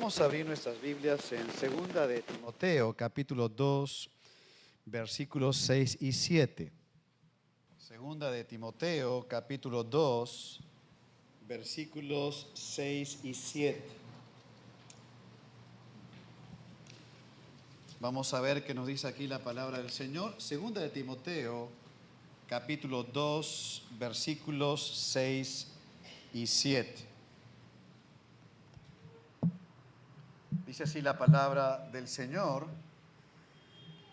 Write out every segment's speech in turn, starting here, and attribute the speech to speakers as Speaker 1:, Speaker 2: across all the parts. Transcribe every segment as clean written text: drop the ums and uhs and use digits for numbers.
Speaker 1: Vamos a abrir nuestras Biblias en Segunda de Timoteo, capítulo 2, versículos 6 y 7. Segunda de Timoteo, capítulo 2, versículos 6 y 7. Vamos a ver qué nos dice aquí la palabra del Señor. Segunda de Timoteo, capítulo 2, versículos 6 y 7. Dice así la palabra del Señor: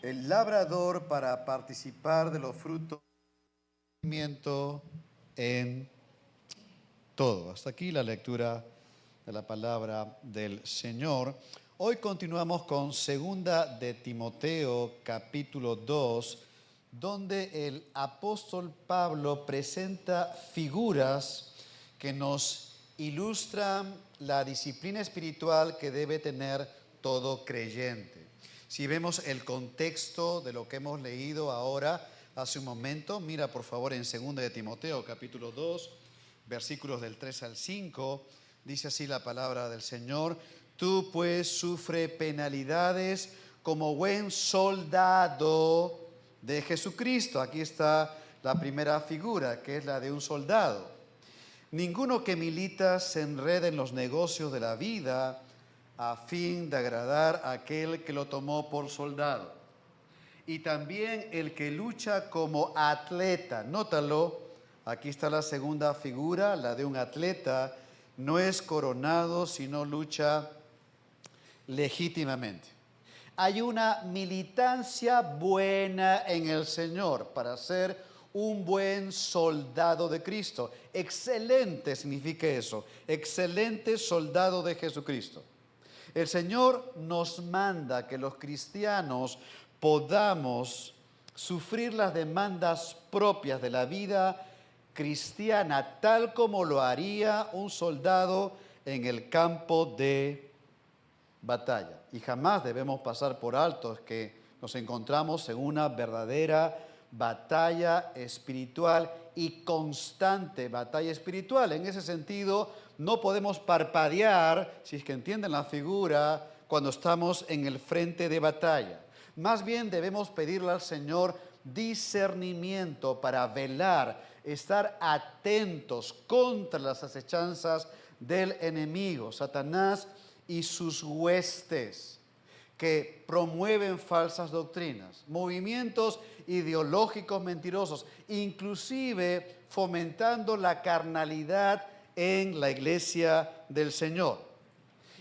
Speaker 1: el labrador, para participar de los frutos del conocimiento en todo. Hasta aquí la lectura de la palabra del Señor. Hoy continuamos con Segunda de Timoteo, capítulo 2, donde el apóstol Pablo presenta figuras que nos ilustran la disciplina espiritual que debe tener todo creyente. Si vemos el contexto de lo que hemos leído ahora, hace un momento, mira por favor en 2 de Timoteo capítulo 2, versículos del 3 al 5, dice así la palabra del Señor: tú pues sufre penalidades como buen soldado de Jesucristo. Aquí está la primera figura, que es la de un soldado. Ninguno que milita se enreda en los negocios de la vida a fin de agradar a aquel que lo tomó por soldado. Y también el que lucha como atleta, nótalo, aquí está la segunda figura, la de un atleta, no es coronado sino lucha legítimamente. Hay una militancia buena en el Señor para ser un buen soldado de Cristo. Excelente significa eso, excelente soldado de Jesucristo. El Señor nos manda que los cristianos podamos sufrir las demandas propias de la vida cristiana, tal como lo haría un soldado en el campo de batalla. Y jamás debemos pasar por alto que nos encontramos en una verdadera batalla espiritual y constante batalla espiritual. En ese sentido, no podemos parpadear, si es que entienden la figura, cuando estamos en el frente de batalla. Más bien debemos pedirle al Señor discernimiento para velar, estar atentos contra las acechanzas del enemigo, Satanás y sus huestes, que promueven falsas doctrinas, movimientos ideológicos mentirosos, inclusive fomentando la carnalidad en la iglesia del Señor.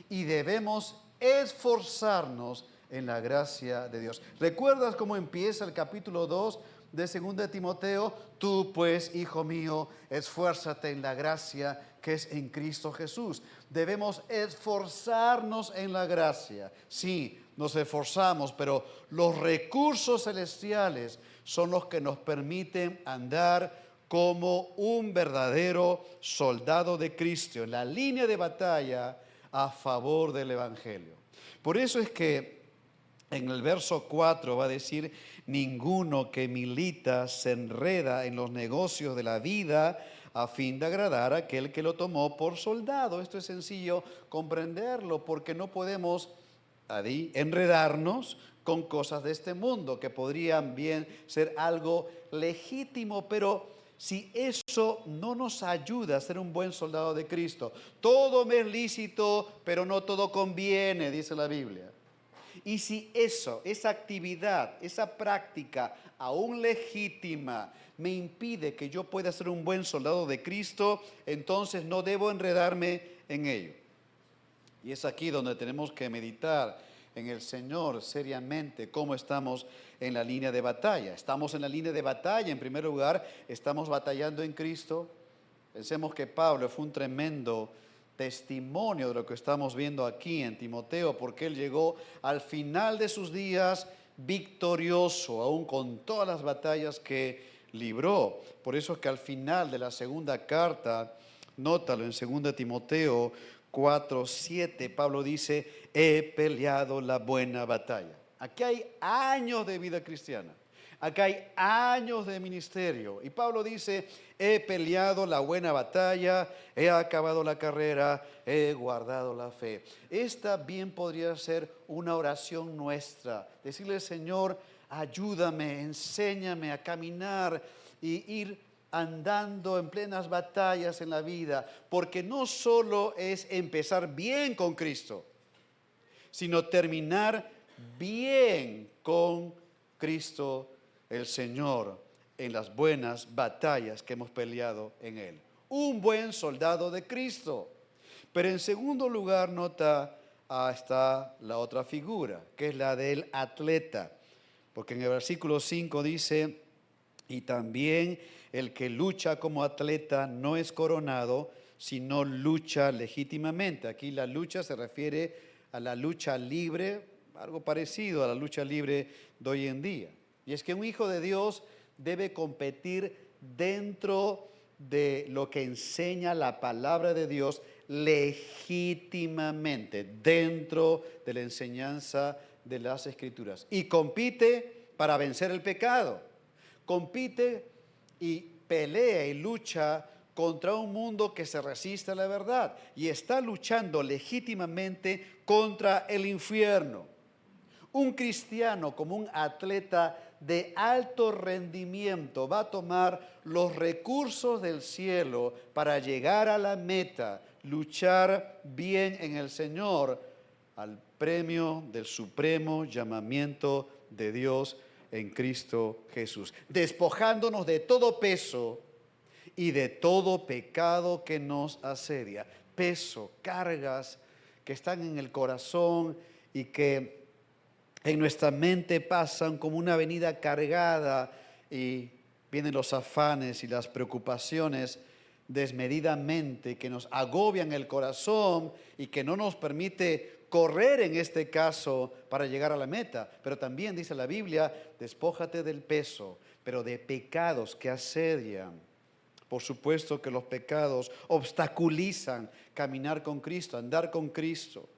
Speaker 1: Y debemos esforzarnos en la gracia de Dios. ¿Recuerdas cómo empieza el capítulo 2 de 2 de Timoteo? Tú pues, hijo mío, esfuérzate en la gracia que es en Cristo Jesús. Debemos esforzarnos en la gracia. Sí, nos esforzamos, pero los recursos celestiales son los que nos permiten andar como un verdadero soldado de Cristo en la línea de batalla a favor del Evangelio. Por eso es que en el verso 4 va a decir: ninguno que milita se enreda en los negocios de la vida a fin de agradar a aquel que lo tomó por soldado. Esto es sencillo comprenderlo, porque no podemos enredarnos con cosas de este mundo que podrían bien ser algo legítimo, pero si eso no nos ayuda a ser un buen soldado de Cristo, todo me es lícito, pero no todo conviene, dice la Biblia. Y si esa actividad, esa práctica, aún legítima, me impide que yo pueda ser un buen soldado de Cristo, entonces no debo enredarme en ello. Y es aquí donde tenemos que meditar en el Señor seriamente cómo estamos en la línea de batalla. Estamos en la línea de batalla, en primer lugar, estamos batallando en Cristo. Pensemos que Pablo fue un tremendo testimonio de lo que estamos viendo aquí en Timoteo, porque él llegó al final de sus días victorioso, aún con todas las batallas que libró. Por eso es que al final de la segunda carta, nótalo en 2 Timoteo 4:7, Pablo dice: he peleado la buena batalla. Aquí hay años de vida cristiana, Acá hay años de ministerio. Y Pablo dice, he peleado la buena batalla, he acabado la carrera, he guardado la fe. Esta bien podría ser una oración nuestra. Decirle, Señor, ayúdame, enséñame a caminar y ir andando en plenas batallas en la vida. Porque no solo es empezar bien con Cristo, sino terminar bien con Cristo el Señor en las buenas batallas que hemos peleado en Él. Un buen soldado de Cristo. Pero en segundo lugar, nota, está la otra figura, que es la del atleta. Porque en el versículo 5 dice, y también el que lucha como atleta no es coronado, sino lucha legítimamente. Aquí la lucha se refiere a la lucha libre, algo parecido a la lucha libre de hoy en día. Y es que un hijo de Dios debe competir dentro de lo que enseña la palabra de Dios legítimamente, dentro de la enseñanza de las Escrituras. Y compite para vencer el pecado. Compite y pelea y lucha contra un mundo que se resiste a la verdad y está luchando legítimamente contra el infierno. Un cristiano como un atleta de alto rendimiento va a tomar los recursos del cielo para llegar a la meta, luchar bien en el Señor, al premio del supremo llamamiento de Dios en Cristo Jesús, despojándonos de todo peso y de todo pecado que nos asedia. Peso, cargas que están en el corazón y que en nuestra mente pasan como una avenida cargada y vienen los afanes y las preocupaciones desmedidamente que nos agobian el corazón y que no nos permite correr en este caso para llegar a la meta. Pero también dice la Biblia, despójate del peso, pero de pecados que asedian. Por supuesto que los pecados obstaculizan caminar con Cristo, andar con Cristo.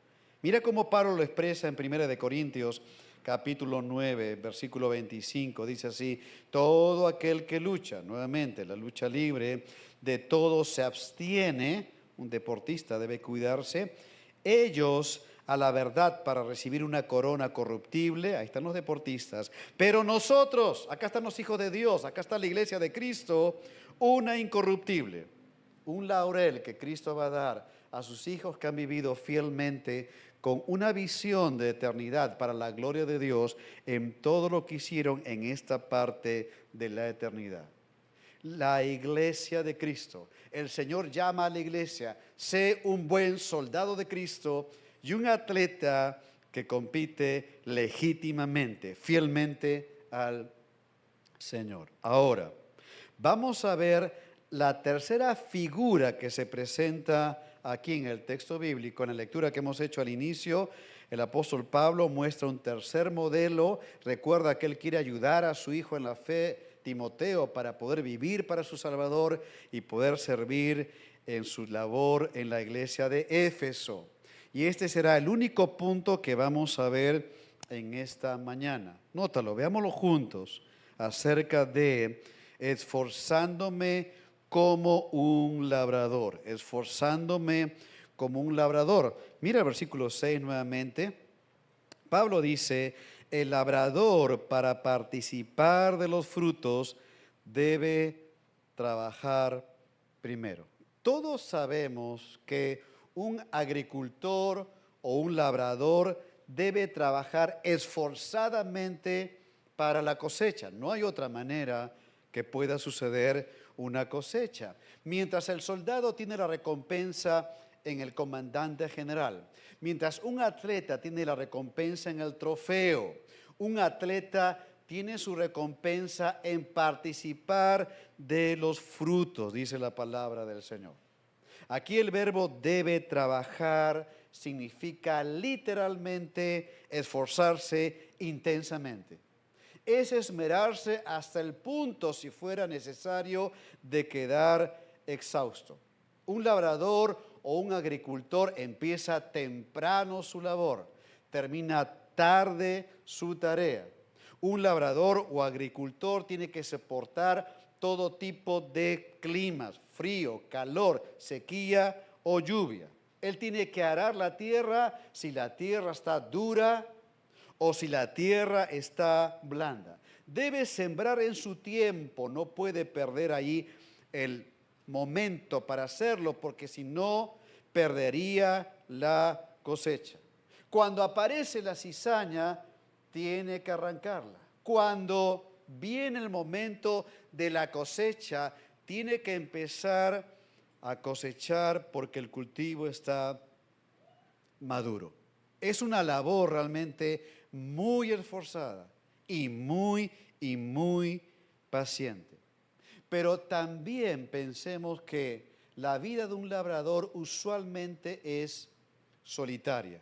Speaker 1: Mira cómo Pablo lo expresa en 1 Corintios capítulo 9, versículo 25. Dice así, todo aquel que lucha, nuevamente la lucha libre, de todo se abstiene, un deportista debe cuidarse, ellos a la verdad para recibir una corona corruptible, ahí están los deportistas, pero nosotros, acá están los hijos de Dios, acá está la iglesia de Cristo, una incorruptible, un laurel que Cristo va a dar a sus hijos que han vivido fielmente con una visión de eternidad para la gloria de Dios en todo lo que hicieron en esta parte de la eternidad. La iglesia de Cristo. El Señor llama a la iglesia, sé un buen soldado de Cristo y un atleta que compite legítimamente, fielmente al Señor. Ahora, vamos a ver la tercera figura que se presenta aquí en el texto bíblico, en la lectura que hemos hecho al inicio. El apóstol Pablo muestra un tercer modelo. Recuerda que él quiere ayudar a su hijo en la fe, Timoteo, para poder vivir para su Salvador y poder servir en su labor en la iglesia de Éfeso. Y este será el único punto que vamos a ver en esta mañana. Nótalo, veámoslo juntos, acerca de esforzándome como un labrador, esforzándome como un labrador. Mira el versículo 6 nuevamente. Pablo dice, el labrador para participar de los frutos debe trabajar primero. Todos sabemos que un agricultor o un labrador debe trabajar esforzadamente para la cosecha. No hay otra manera que pueda suceder una cosecha. Mientras el soldado tiene la recompensa en el comandante general, mientras un atleta tiene la recompensa en el trofeo, un atleta tiene su recompensa en participar de los frutos, dice la palabra del Señor. Aquí el verbo debe trabajar significa literalmente esforzarse intensamente. Es esmerarse hasta el punto, si fuera necesario, de quedar exhausto. Un labrador o un agricultor empieza temprano su labor, termina tarde su tarea. Un labrador o agricultor tiene que soportar todo tipo de climas, frío, calor, sequía o lluvia. Él tiene que arar la tierra si la tierra está dura o si la tierra está blanda. Debe sembrar en su tiempo, no puede perder ahí el momento para hacerlo, porque si no, perdería la cosecha. Cuando aparece la cizaña, tiene que arrancarla. Cuando viene el momento de la cosecha, tiene que empezar a cosechar porque el cultivo está maduro. Es una labor realmente muy esforzada y muy paciente. Pero también pensemos que la vida de un labrador usualmente es solitaria.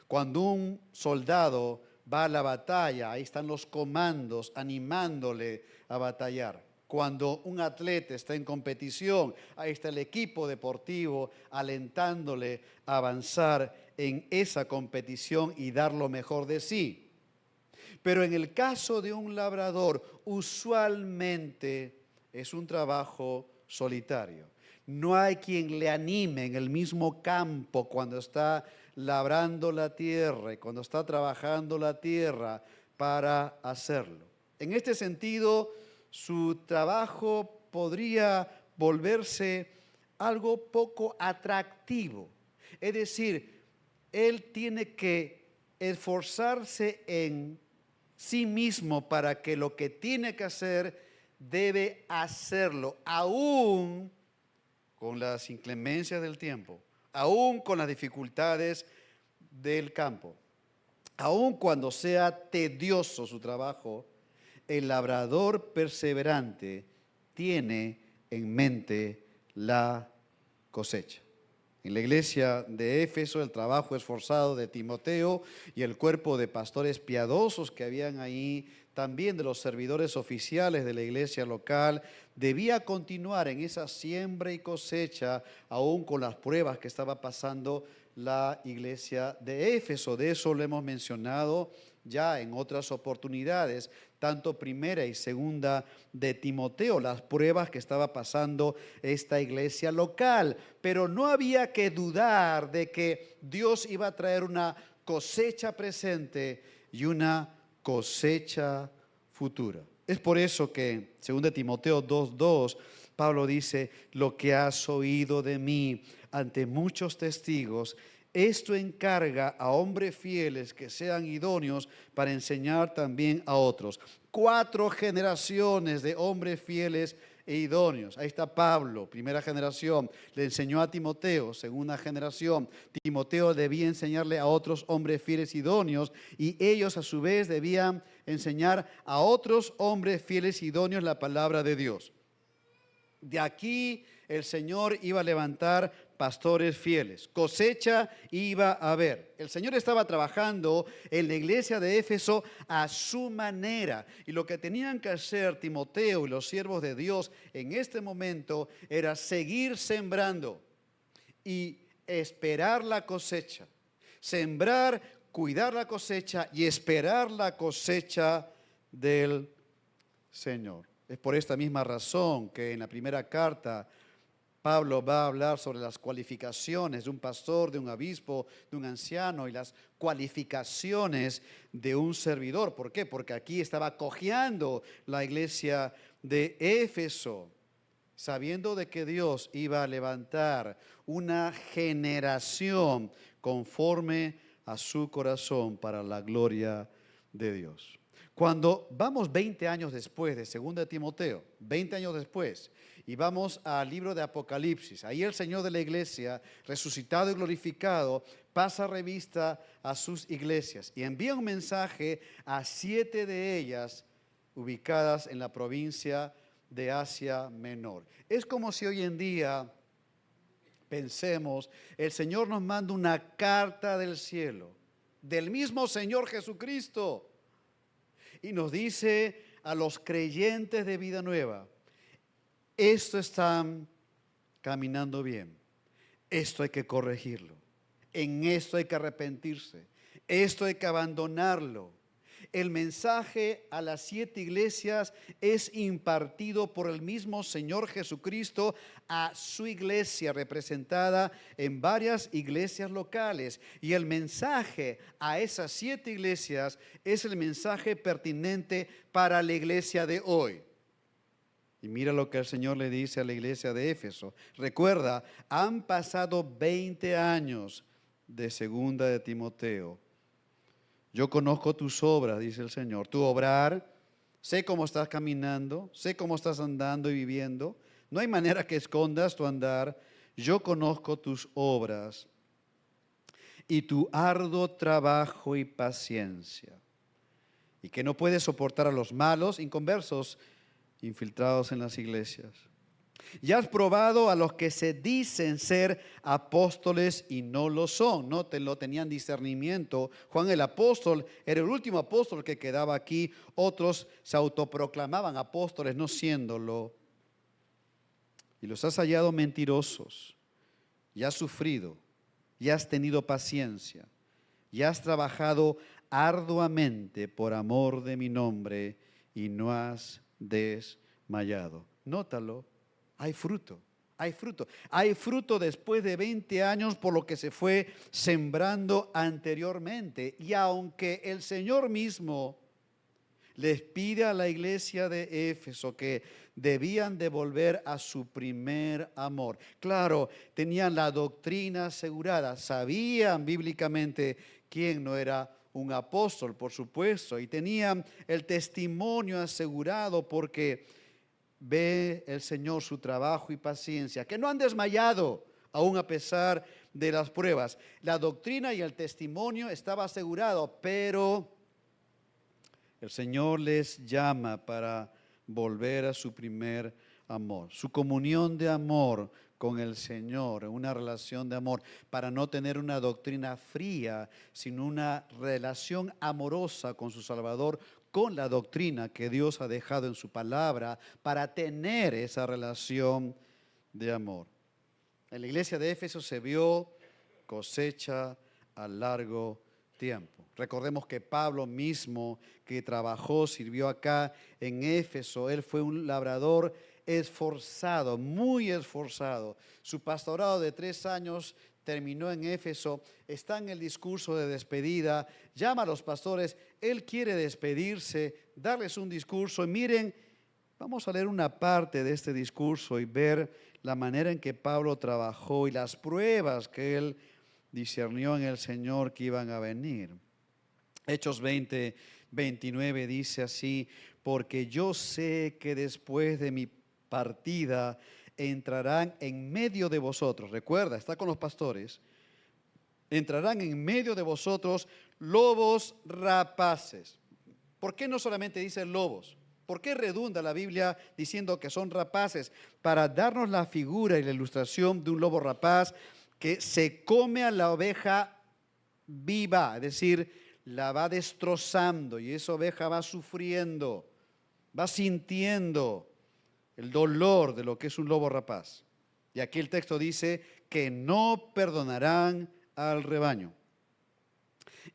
Speaker 1: Cuando un soldado va a la batalla, ahí están los comandos animándole a batallar. Cuando un atleta está en competición, ahí está el equipo deportivo alentándole a avanzar en esa competición y dar lo mejor de sí. Pero en el caso de un labrador, usualmente es un trabajo solitario. No hay quien le anime en el mismo campo cuando está labrando la tierra y cuando está trabajando la tierra para hacerlo. En este sentido, su trabajo podría volverse algo poco atractivo. Es decir, él tiene que esforzarse en sí mismo para que lo que tiene que hacer debe hacerlo, aún con las inclemencias del tiempo, aún con las dificultades del campo, aún cuando sea tedioso su trabajo. El labrador perseverante tiene en mente la cosecha. En la iglesia de Éfeso, el trabajo esforzado de Timoteo y el cuerpo de pastores piadosos que habían ahí, también de los servidores oficiales de la iglesia local, debía continuar en esa siembra y cosecha, aún con las pruebas que estaba pasando la iglesia de Éfeso. De eso lo hemos mencionado ya en otras oportunidades, tanto primera y segunda de Timoteo, las pruebas que estaba pasando esta iglesia local. Pero no había que dudar de que Dios iba a traer una cosecha presente y una cosecha futura. Es por eso que, según Timoteo 2:2, Pablo dice: lo que has oído de mí ante muchos testigos, esto encarga a hombres fieles que sean idóneos para enseñar también a otros. 4 generaciones de hombres fieles e idóneos. Ahí está Pablo, primera generación, le enseñó a Timoteo, segunda generación. Timoteo debía enseñarle a otros hombres fieles e idóneos, y ellos a su vez debían enseñar a otros hombres fieles e idóneos la palabra de Dios. De aquí el Señor iba a levantar pastores fieles, cosecha iba a haber. El Señor estaba trabajando en la iglesia de Éfeso a su manera, y lo que tenían que hacer Timoteo y los siervos de Dios en este momento era seguir sembrando y esperar la cosecha. Sembrar, cuidar la cosecha y esperar la cosecha del Señor. Es por esta misma razón que en la primera carta Pablo va a hablar sobre las cualificaciones de un pastor, de un obispo, de un anciano, y las cualificaciones de un servidor. ¿Por qué? Porque aquí estaba cojeando la iglesia de Éfeso, sabiendo de que Dios iba a levantar una generación conforme a su corazón para la gloria de Dios. Cuando vamos 20 años después de 2 Timoteo, 20 años después, y vamos al libro de Apocalipsis, ahí el Señor de la iglesia, resucitado y glorificado, pasa revista a sus iglesias y envía un mensaje a 7 de ellas ubicadas en la provincia de Asia Menor. Es como si hoy en día pensemos, el Señor nos manda una carta del cielo, del mismo Señor Jesucristo, y nos dice a los creyentes de Vida Nueva: esto está caminando bien, esto hay que corregirlo, en esto hay que arrepentirse, esto hay que abandonarlo, el mensaje a las 7 iglesias es impartido por el mismo Señor Jesucristo a su iglesia, representada en varias iglesias locales. Y el mensaje a esas 7 iglesias es el mensaje pertinente para la iglesia de hoy. Y mira lo que el Señor le dice a la iglesia de Éfeso. Recuerda, han pasado 20 años de segunda de Timoteo. Yo conozco tus obras, dice el Señor, tu obrar, sé cómo estás caminando, sé cómo estás andando y viviendo. No hay manera que escondas tu andar. Yo conozco tus obras y tu arduo trabajo y paciencia. Y que no puedes soportar a los malos, inconversos, infiltrados en las iglesias. Ya has probado a los que se dicen ser apóstoles y no lo son, no tenían discernimiento. Juan el apóstol era el último apóstol que quedaba aquí. Otros se autoproclamaban apóstoles no siéndolo. Y los has hallado mentirosos. Y has sufrido. Y has tenido paciencia. Y has trabajado arduamente por amor de mi nombre y no has desmayado. Nótalo, hay fruto, hay fruto. Hay fruto después de 20 años por lo que se fue sembrando anteriormente. Y aunque el Señor mismo les pide a la iglesia de Éfeso que debían de volver a su primer amor. Claro, tenían la doctrina asegurada, sabían bíblicamente quién no era un apóstol, por supuesto, y tenían el testimonio asegurado porque ve el Señor su trabajo y paciencia, que no han desmayado aún a pesar de las pruebas. La doctrina y el testimonio estaba asegurado, pero el Señor les llama para volver a su primer amor, su comunión de amor con el Señor, una relación de amor, para no tener una doctrina fría, sino una relación amorosa con su Salvador, con la doctrina que Dios ha dejado en su palabra, para tener esa relación de amor. En la iglesia de Éfeso se vio cosecha a largo tiempo. Recordemos que Pablo mismo, que trabajó, sirvió acá en Éfeso, él fue un labrador esforzado, muy esforzado. Su pastorado de 3 años terminó en Éfeso, está en el discurso de despedida, llama a los pastores, él quiere despedirse, darles un discurso. Y miren, vamos a leer una parte de este discurso y ver la manera en que Pablo trabajó y las pruebas que él discernió en el Señor que iban a venir. Hechos 20, 29 dice así: porque yo sé que después de mi partida entrarán en medio de vosotros. Recuerda, está con los pastores. Entrarán en medio de vosotros lobos rapaces. ¿Por qué no solamente dice lobos? ¿Por qué redunda la Biblia diciendo que son rapaces? Para darnos la figura y la ilustración de un lobo rapaz que se come a la oveja viva, es decir, la va destrozando y esa oveja va sufriendo, va sintiendo el dolor de lo que es un lobo rapaz. Y aquí el texto dice que no perdonarán al rebaño.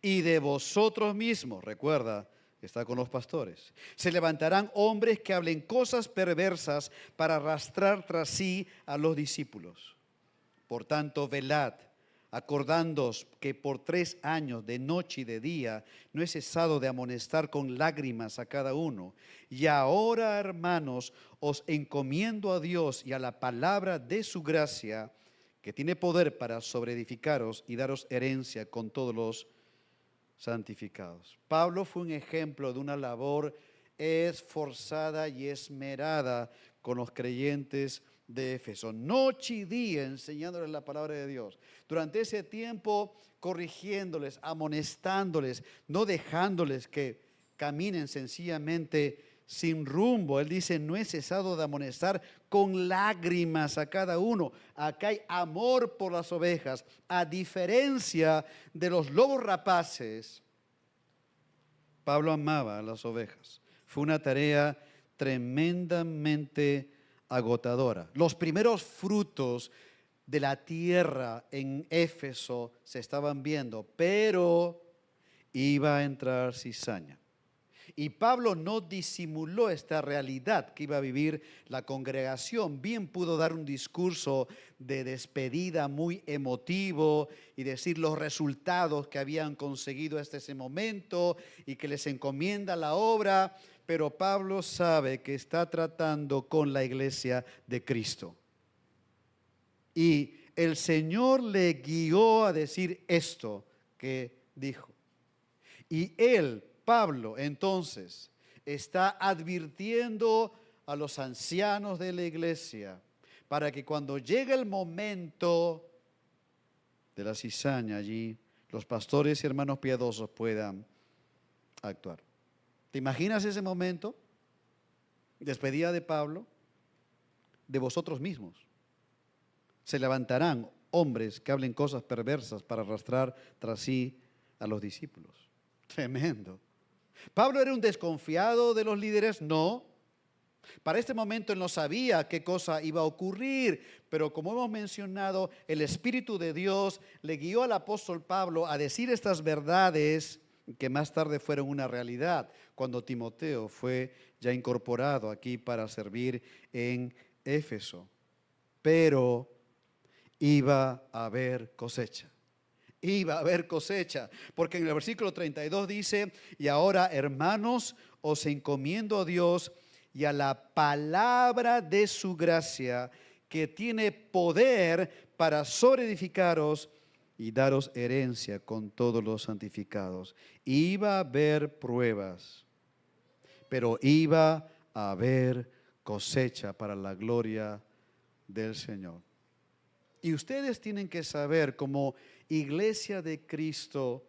Speaker 1: Y de vosotros mismos, recuerda, está con los pastores, se levantarán hombres que hablen cosas perversas para arrastrar tras sí a los discípulos. Por tanto, velad, acordándoos que por 3 años, de noche y de día, no he cesado de amonestar con lágrimas a cada uno. Y ahora, hermanos, os encomiendo a Dios y a la palabra de su gracia, que tiene poder para sobreedificaros y daros herencia con todos los santificados. Pablo fue un ejemplo de una labor esforzada y esmerada con los creyentes de Éfeso, noche y día enseñándoles la palabra de Dios. Durante ese tiempo corrigiéndoles, amonestándoles, no dejándoles que caminen sencillamente sin rumbo. Él dice, no he cesado de amonestar con lágrimas a cada uno. Acá hay amor por las ovejas. A diferencia de los lobos rapaces, Pablo amaba a las ovejas. Fue una tarea tremendamente agotadora. Los primeros frutos de la tierra en Éfeso se estaban viendo, pero iba a entrar cizaña. Y Pablo no disimuló esta realidad que iba a vivir la congregación. Bien pudo dar un discurso de despedida muy emotivo y decir los resultados que habían conseguido hasta ese momento y que les encomienda la obra. Pero Pablo sabe que está tratando con la iglesia de Cristo. Y el Señor le guió a decir esto que dijo. Y él, Pablo, entonces, está advirtiendo a los ancianos de la iglesia para que cuando llegue el momento de la cizaña allí, los pastores y hermanos piadosos puedan actuar. ¿Te imaginas ese momento? Despedida de Pablo, de vosotros mismos. Se levantarán hombres que hablen cosas perversas para arrastrar tras sí a los discípulos. Tremendo. ¿Pablo era un desconfiado de los líderes? No. Para este momento él no sabía qué cosa iba a ocurrir, pero como hemos mencionado, el Espíritu de Dios le guió al apóstol Pablo a decir estas verdades que más tarde fueron una realidad cuando Timoteo fue ya incorporado aquí para servir en Éfeso. Pero iba a haber cosecha. Iba a haber cosecha, porque en el versículo 32 dice: y ahora, hermanos, os encomiendo a Dios y a la palabra de su gracia, que tiene poder para sobreedificaros y daros herencia con todos los santificados. Iba a haber pruebas, pero iba a haber cosecha para la gloria del Señor. Y ustedes tienen que saber, como iglesia de Cristo,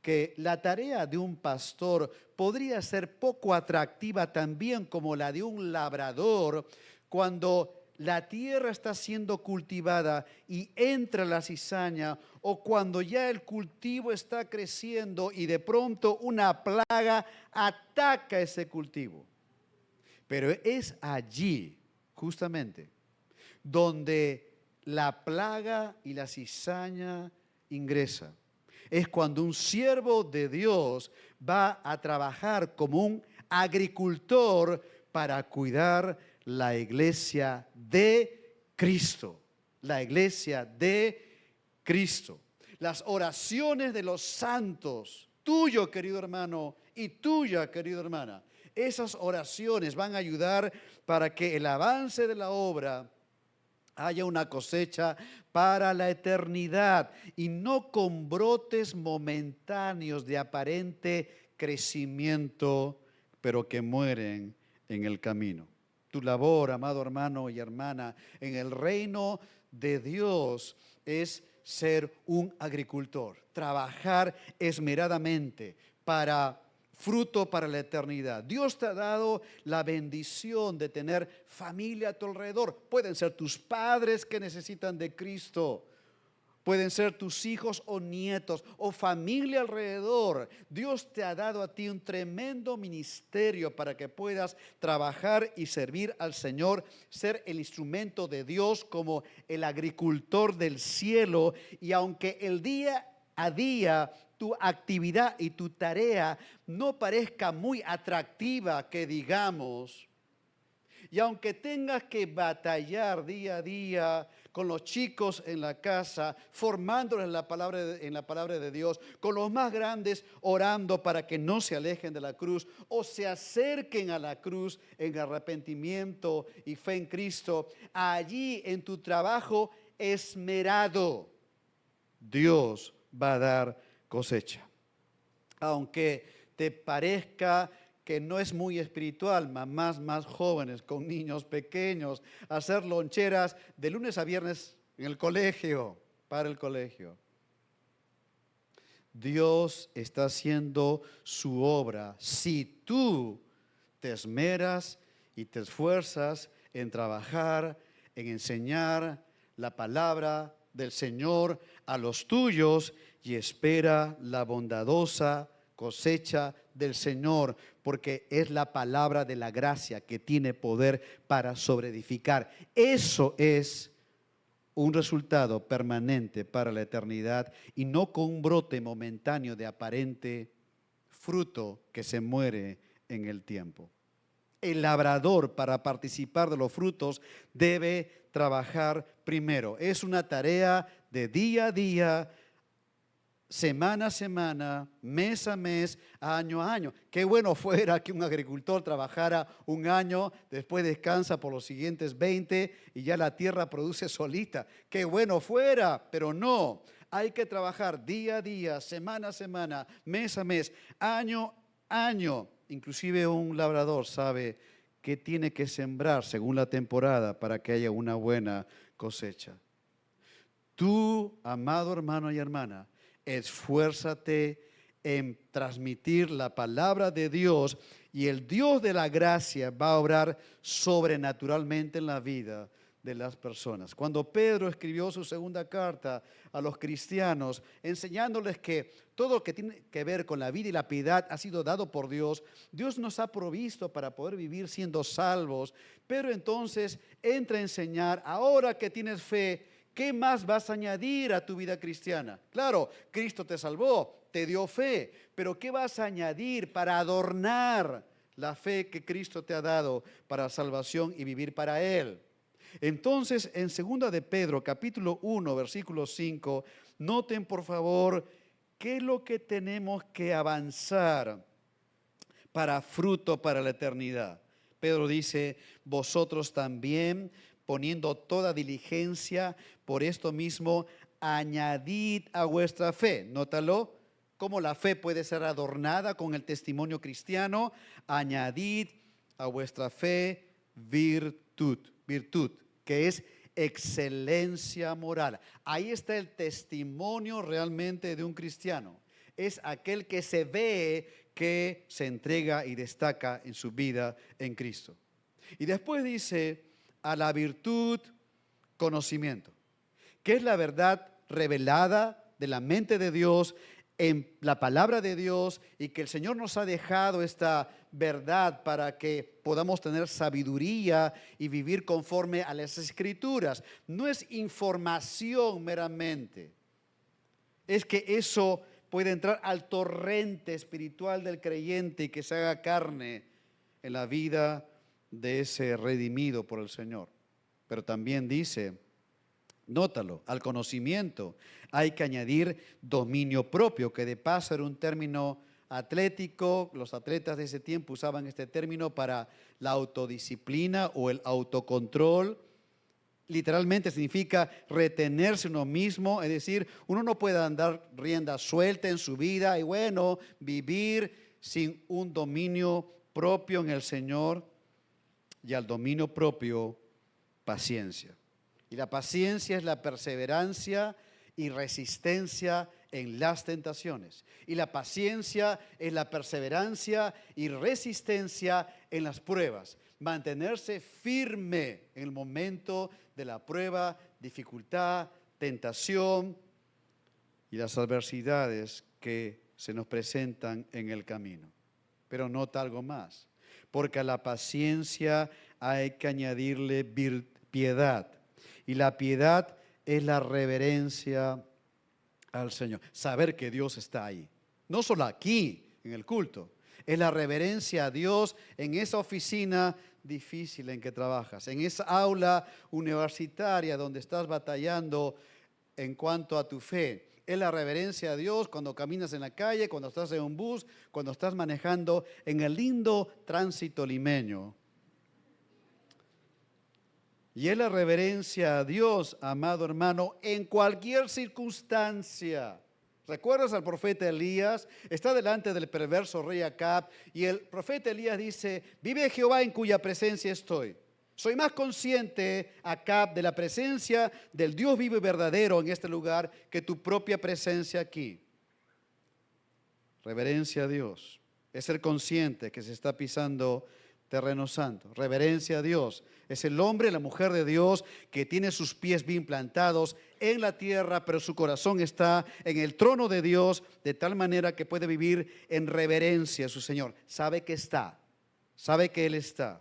Speaker 1: que la tarea de un pastor podría ser poco atractiva también como la de un labrador cuando la tierra está siendo cultivada y entra la cizaña, o cuando ya el cultivo está creciendo y de pronto una plaga ataca ese cultivo. Pero es allí, justamente, donde la plaga y la cizaña ingresa. Es cuando un siervo de Dios va a trabajar como un agricultor para cuidar la iglesia de Cristo. La iglesia de Cristo. Las oraciones de los santos, tuyo, querido hermano, y tuya, querida hermana, esas oraciones van a ayudar para que el avance de la obra haya una cosecha para la eternidad y no con brotes momentáneos de aparente crecimiento, pero que mueren en el camino. Tu labor, amado hermano y hermana, en el reino de Dios es ser un agricultor, trabajar esmeradamente para fruto para la eternidad. Dios te ha dado la bendición de tener familia a tu alrededor. Pueden ser tus padres que necesitan de Cristo. Pueden ser tus hijos o nietos o familia alrededor. Dios te ha dado a ti un tremendo ministerio para que puedas trabajar y servir al Señor, ser el instrumento de Dios como el agricultor del cielo. Y aunque el día a día tu actividad y tu tarea no parezca muy atractiva, que digamos, y aunque tengas que batallar día a día con los chicos en la casa, formándoles en la palabra de Dios, con los más grandes orando para que no se alejen de la cruz o se acerquen a la cruz en arrepentimiento y fe en Cristo, allí en tu trabajo esmerado, Dios va a dar cosecha. Aunque te parezca que no es muy espiritual, mamás más jóvenes con niños pequeños, hacer loncheras de lunes a viernes en el colegio, para el colegio. Dios está haciendo su obra si tú te esmeras y te esfuerzas en trabajar, en enseñar la palabra del Señor a los tuyos y espera la bondadosa cosecha del Señor, porque es la palabra de la gracia que tiene poder para sobreedificar. Eso es un resultado permanente para la eternidad y no con un brote momentáneo de aparente fruto que se muere en el tiempo. El labrador, para participar de los frutos, debe trabajar primero. Es una tarea de día a día, semana a semana, mes a mes, año a año. Qué bueno fuera que un agricultor trabajara un año, después descansa por los siguientes 20 y ya la tierra produce solita. Qué bueno fuera, pero no. Hay que trabajar día a día, semana a semana, mes a mes, año a año. Inclusive un labrador sabe que tiene que sembrar según la temporada para que haya una buena cosecha. Tú, amado hermano y hermana, esfuérzate en transmitir la palabra de Dios y el Dios de la gracia va a obrar sobrenaturalmente en la vida de las personas. Cuando Pedro escribió su segunda carta a los cristianos, enseñándoles que todo lo que tiene que ver con la vida y la piedad ha sido dado por Dios, Dios nos ha provisto para poder vivir siendo salvos, pero entonces entra a enseñar, ahora que tienes fe, ¿qué más vas a añadir a tu vida cristiana? Claro, Cristo te salvó, te dio fe, pero ¿qué vas a añadir para adornar la fe que Cristo te ha dado para salvación y vivir para Él? Entonces, en 2 de Pedro, capítulo 1, versículo 5, noten por favor qué es lo que tenemos que avanzar para fruto para la eternidad. Pedro dice, vosotros también, poniendo toda diligencia, por esto mismo, añadid a vuestra fe. Nótalo, cómo la fe puede ser adornada con el testimonio cristiano. Añadid a vuestra fe virtud, que es excelencia moral. Ahí está el testimonio realmente de un cristiano. Es aquel que se ve que se entrega y destaca en su vida en Cristo. Y después dice, a la virtud, conocimiento, que es la verdad revelada de la mente de Dios en la palabra de Dios y que el Señor nos ha dejado esta verdad para que podamos tener sabiduría y vivir conforme a las Escrituras. No es información meramente, es que eso puede entrar al torrente espiritual del creyente y que se haga carne en la vida de ese redimido por el Señor. Pero también dice, nótalo, al conocimiento hay que añadir dominio propio, que de paso era un término atlético. Los atletas de ese tiempo usaban este término para la autodisciplina o el autocontrol. Literalmente significa retenerse uno mismo, es decir, uno no puede andar rienda suelta en su vida y bueno, vivir sin un dominio propio en el Señor. Y al dominio propio, paciencia. Y la paciencia es la perseverancia y resistencia en las tentaciones. Y la paciencia es la perseverancia y resistencia en las pruebas. Mantenerse firme en el momento de la prueba, dificultad, tentación y las adversidades que se nos presentan en el camino. Pero nota algo más, porque a la paciencia hay que añadirle piedad. Y la piedad es la reverencia al Señor. Saber que Dios está ahí. No solo aquí, en el culto. Es la reverencia a Dios en esa oficina difícil en que trabajas. En esa aula universitaria donde estás batallando en cuanto a tu fe. Es la reverencia a Dios cuando caminas en la calle, cuando estás en un bus, cuando estás manejando en el lindo tránsito limeño. Y es la reverencia a Dios, amado hermano, en cualquier circunstancia. ¿Recuerdas al profeta Elías? Está delante del perverso rey Acab y el profeta Elías dice, vive Jehová en cuya presencia estoy. Soy más consciente, Acab, de la presencia del Dios vivo y verdadero en este lugar que tu propia presencia aquí. Reverencia a Dios es ser consciente que se está pisando terreno santo. Reverencia a Dios es el hombre, la mujer de Dios que tiene sus pies bien plantados en la tierra, pero su corazón está en el trono de Dios, de tal manera que puede vivir en reverencia a su Señor. Sabe que está, sabe que Él está.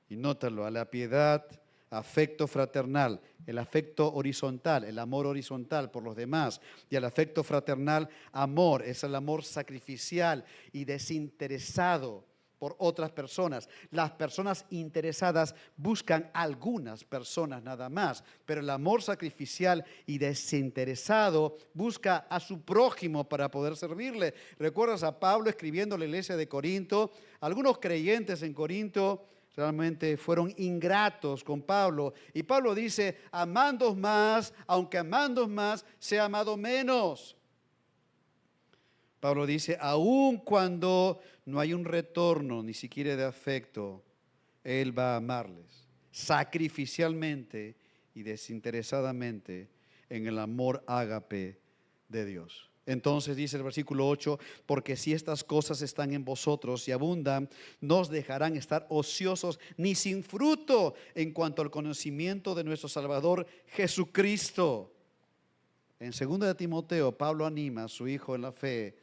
Speaker 1: Y nótalo, a la piedad, afecto fraternal, el afecto horizontal, el amor horizontal por los demás, y al afecto fraternal, amor, es el amor sacrificial y desinteresado por otras personas. Las personas interesadas buscan algunas personas nada más, pero el amor sacrificial y desinteresado busca a su prójimo para poder servirle. ¿Recuerdas a Pablo escribiendo a la iglesia de Corinto? Algunos creyentes en Corinto realmente fueron ingratos con Pablo. Y Pablo dice, amándos más, aunque amándos más, sea amado menos. Pablo dice, aun cuando no hay un retorno, ni siquiera de afecto, Él va a amarles sacrificialmente y desinteresadamente en el amor ágape de Dios. Entonces dice el versículo 8, porque si estas cosas están en vosotros y abundan, no os dejarán estar ociosos ni sin fruto en cuanto al conocimiento de nuestro Salvador Jesucristo. En 2 de Timoteo, Pablo anima a su hijo en la fe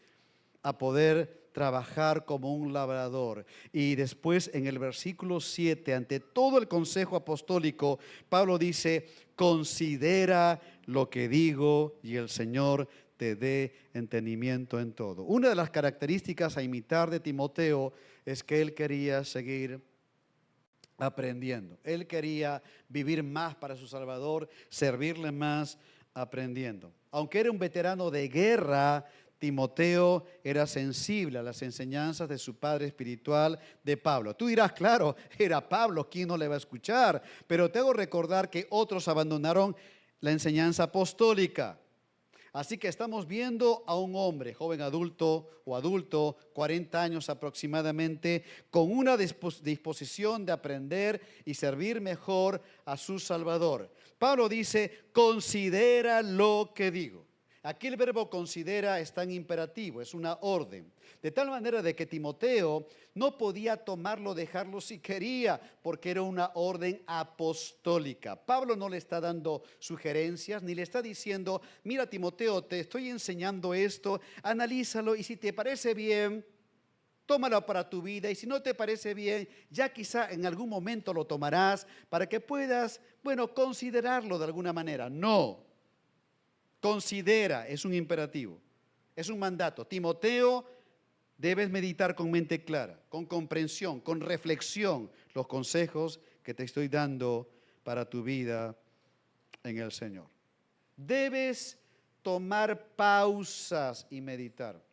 Speaker 1: a poder trabajar como un labrador. Y después en el versículo 7, ante todo el consejo apostólico, Pablo dice, considera lo que digo y el Señor te dé entendimiento en todo. Una de las características a imitar de Timoteo es que él quería seguir aprendiendo. Él quería vivir más para su Salvador, servirle más aprendiendo. Aunque era un veterano de guerra, Timoteo era sensible a las enseñanzas de su padre espiritual de Pablo. Tú dirás, claro, era Pablo, ¿quién no le va a escuchar? Pero te hago recordar que otros abandonaron la enseñanza apostólica. Así que estamos viendo a un hombre, joven adulto o adulto, 40 años aproximadamente, con una disposición de aprender y servir mejor a su Salvador. Pablo dice, considera lo que digo. Aquí el verbo considera está en imperativo, es una orden. De tal manera de que Timoteo no podía tomarlo, dejarlo si quería, porque era una orden apostólica. Pablo no le está dando sugerencias, ni le está diciendo, mira Timoteo, te estoy enseñando esto, analízalo y si te parece bien, tómalo para tu vida y si no te parece bien, ya quizá en algún momento lo tomarás para que puedas, considerarlo de alguna manera. No. Considera, es un imperativo, es un mandato. Timoteo, debes meditar con mente clara, con comprensión, con reflexión, los consejos que te estoy dando para tu vida en el Señor. Debes tomar pausas y meditar.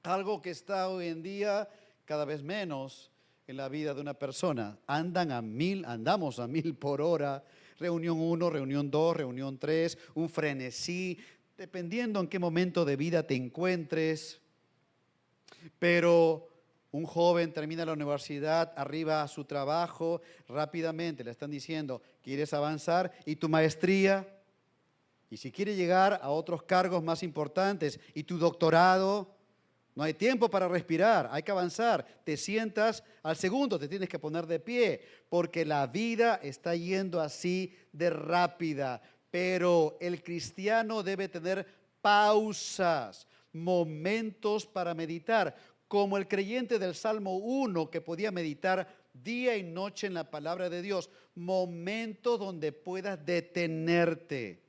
Speaker 1: Algo que está hoy en día cada vez menos en la vida de una persona. Andamos a 1000 por hora. Reunión 1, reunión 2, reunión 3, un frenesí, dependiendo en qué momento de vida te encuentres. Pero un joven termina la universidad, arriba a su trabajo, rápidamente le están diciendo, ¿quieres avanzar? ¿Y tu maestría? Y si quiere llegar a otros cargos más importantes, ¿y tu doctorado? No hay tiempo para respirar, hay que avanzar. Te sientas, al segundo te tienes que poner de pie, porque la vida está yendo así de rápida. Pero el cristiano debe tener pausas, momentos para meditar, como el creyente del Salmo 1 que podía meditar día y noche en la palabra de Dios. Momentos donde puedas detenerte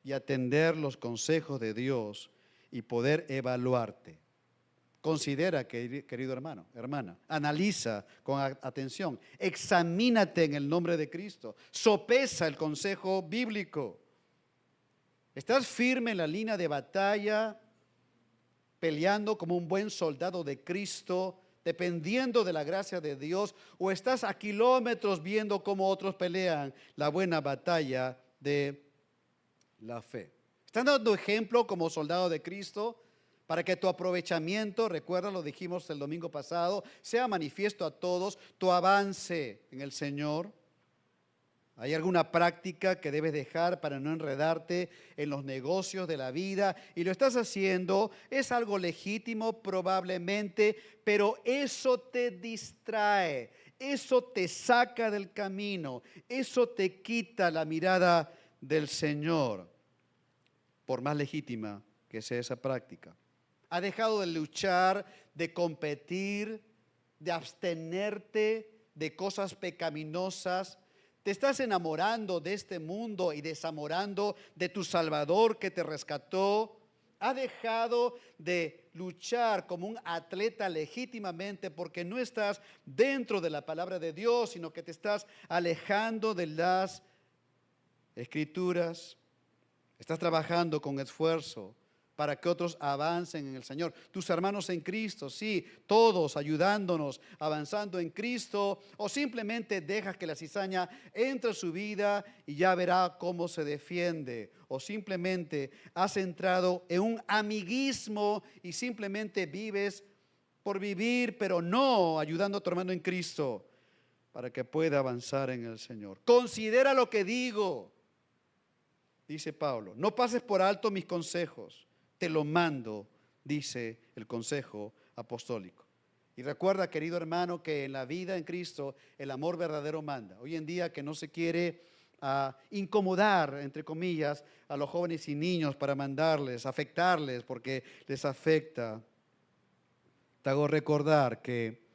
Speaker 1: y atender los consejos de Dios y poder evaluarte. Considera, querido hermano, hermana, analiza con atención, examínate en el nombre de Cristo, sopesa el consejo bíblico. ¿Estás firme en la línea de batalla, peleando como un buen soldado de Cristo, dependiendo de la gracia de Dios, o estás a kilómetros viendo cómo otros pelean la buena batalla de la fe? ¿Están dando ejemplo como soldado de Cristo? Para que tu aprovechamiento, recuerda, lo dijimos el domingo pasado, sea manifiesto a todos, tu avance en el Señor. ¿Hay alguna práctica que debes dejar para no enredarte en los negocios de la vida? Y lo estás haciendo, es algo legítimo probablemente, pero eso te distrae, eso te saca del camino, eso te quita la mirada del Señor, por más legítima que sea esa práctica. Has dejado de luchar, de competir, de abstenerte de cosas pecaminosas. Te estás enamorando de este mundo y desamorando de tu Salvador que te rescató. Has dejado de luchar como un atleta legítimamente porque no estás dentro de la palabra de Dios, sino que te estás alejando de las Escrituras. Estás trabajando con esfuerzo para que otros avancen en el Señor. Tus hermanos en Cristo, sí, todos ayudándonos, avanzando en Cristo, o simplemente dejas que la cizaña entre en su vida y ya verá cómo se defiende, o simplemente has entrado en un amiguismo y simplemente vives por vivir, pero no ayudando a tu hermano en Cristo para que pueda avanzar en el Señor. Considera lo que digo. Dice Pablo, no pases por alto mis consejos, te lo mando, dice el consejo apostólico. Y recuerda, querido hermano, que en la vida en Cristo el amor verdadero manda. Hoy en día que no se quiere incomodar, entre comillas, a los jóvenes y niños para mandarles, afectarles, porque les afecta. Te hago recordar que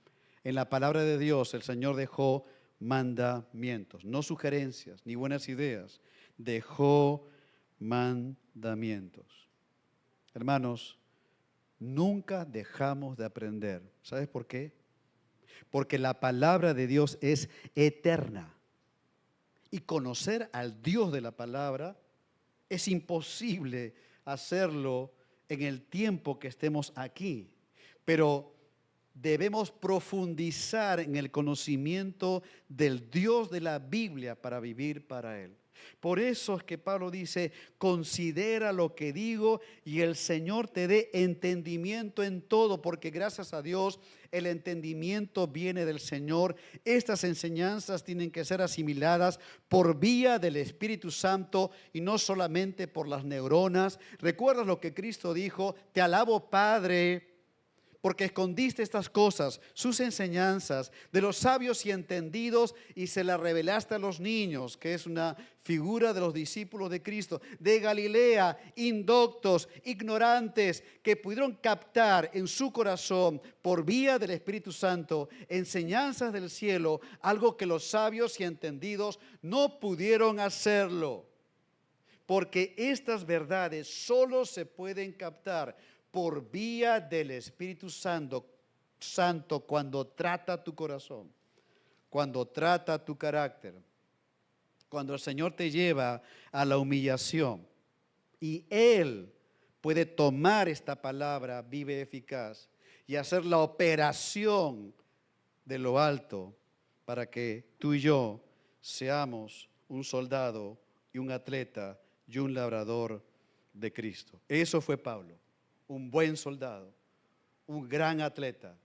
Speaker 1: en la palabra de Dios el Señor dejó mandamientos, no sugerencias ni buenas ideas, dejó mandamientos. Hermanos, nunca dejamos de aprender. ¿Sabes por qué? Porque la palabra de Dios es eterna. Y conocer al Dios de la palabra es imposible hacerlo en el tiempo que estemos aquí. Pero debemos profundizar en el conocimiento del Dios de la Biblia para vivir para Él. Por eso es que Pablo dice, considera lo que digo y el Señor te dé entendimiento en todo, porque gracias a Dios el entendimiento viene del Señor. Estas enseñanzas tienen que ser asimiladas por vía del Espíritu Santo y no solamente por las neuronas. ¿Recuerdas lo que Cristo dijo? Te alabo, Padre, porque escondiste estas cosas, sus enseñanzas, de los sabios y entendidos, y se las revelaste a los niños, que es una figura de los discípulos de Cristo, de Galilea, indoctos, ignorantes, que pudieron captar en su corazón, por vía del Espíritu Santo, enseñanzas del cielo, algo que los sabios y entendidos no pudieron hacerlo. Porque estas verdades solo se pueden captar por vía del Espíritu Santo cuando trata tu corazón, cuando trata tu carácter, cuando el Señor te lleva a la humillación y Él puede tomar esta palabra viva y eficaz y hacer la operación de lo alto para que tú y yo seamos un soldado y un atleta y un labrador de Cristo. Eso fue Pablo. Un buen soldado, un gran atleta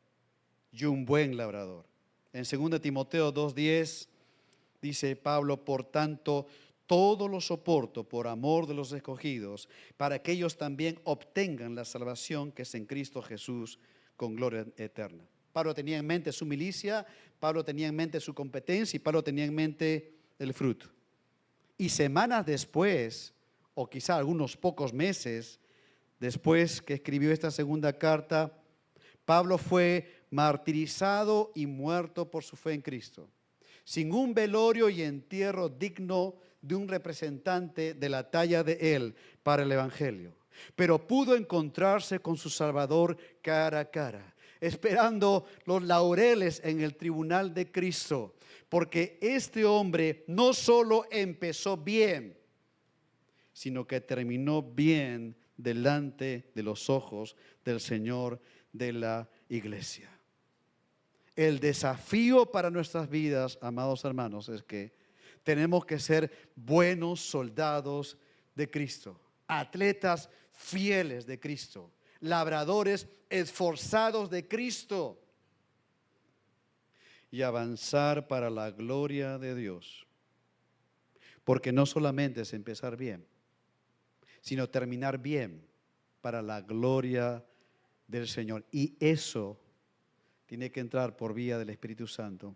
Speaker 1: y un buen labrador. En 2 Timoteo 2:10 dice Pablo, por tanto, todo lo soporto por amor de los escogidos, para que ellos también obtengan la salvación que es en Cristo Jesús con gloria eterna. Pablo tenía en mente su milicia, Pablo tenía en mente su competencia y Pablo tenía en mente el fruto. Y semanas después, o quizá algunos pocos meses, después que escribió esta segunda carta, Pablo fue martirizado y muerto por su fe en Cristo, sin un velorio y entierro digno de un representante de la talla de él para el Evangelio. Pero pudo encontrarse con su Salvador cara a cara, esperando los laureles en el tribunal de Cristo, porque este hombre no solo empezó bien, sino que terminó bien delante de los ojos del Señor de la iglesia. El desafío para nuestras vidas, amados hermanos, es que tenemos que ser buenos soldados de Cristo, atletas fieles de Cristo, labradores esforzados de Cristo y avanzar para la gloria de Dios. Porque no solamente es empezar bien, sino terminar bien para la gloria del Señor. Y eso tiene que entrar por vía del Espíritu Santo,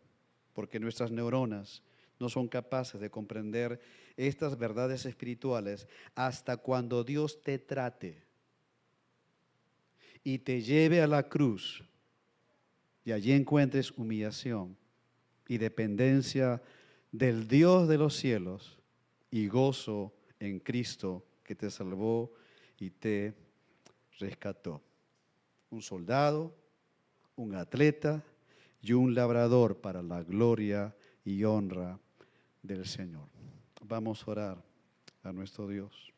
Speaker 1: porque nuestras neuronas no son capaces de comprender estas verdades espirituales hasta cuando Dios te trate y te lleve a la cruz y allí encuentres humillación y dependencia del Dios de los cielos y gozo en Cristo que te salvó y te rescató. Un soldado, un atleta y un labrador para la gloria y honra del Señor. Vamos a orar a nuestro Dios.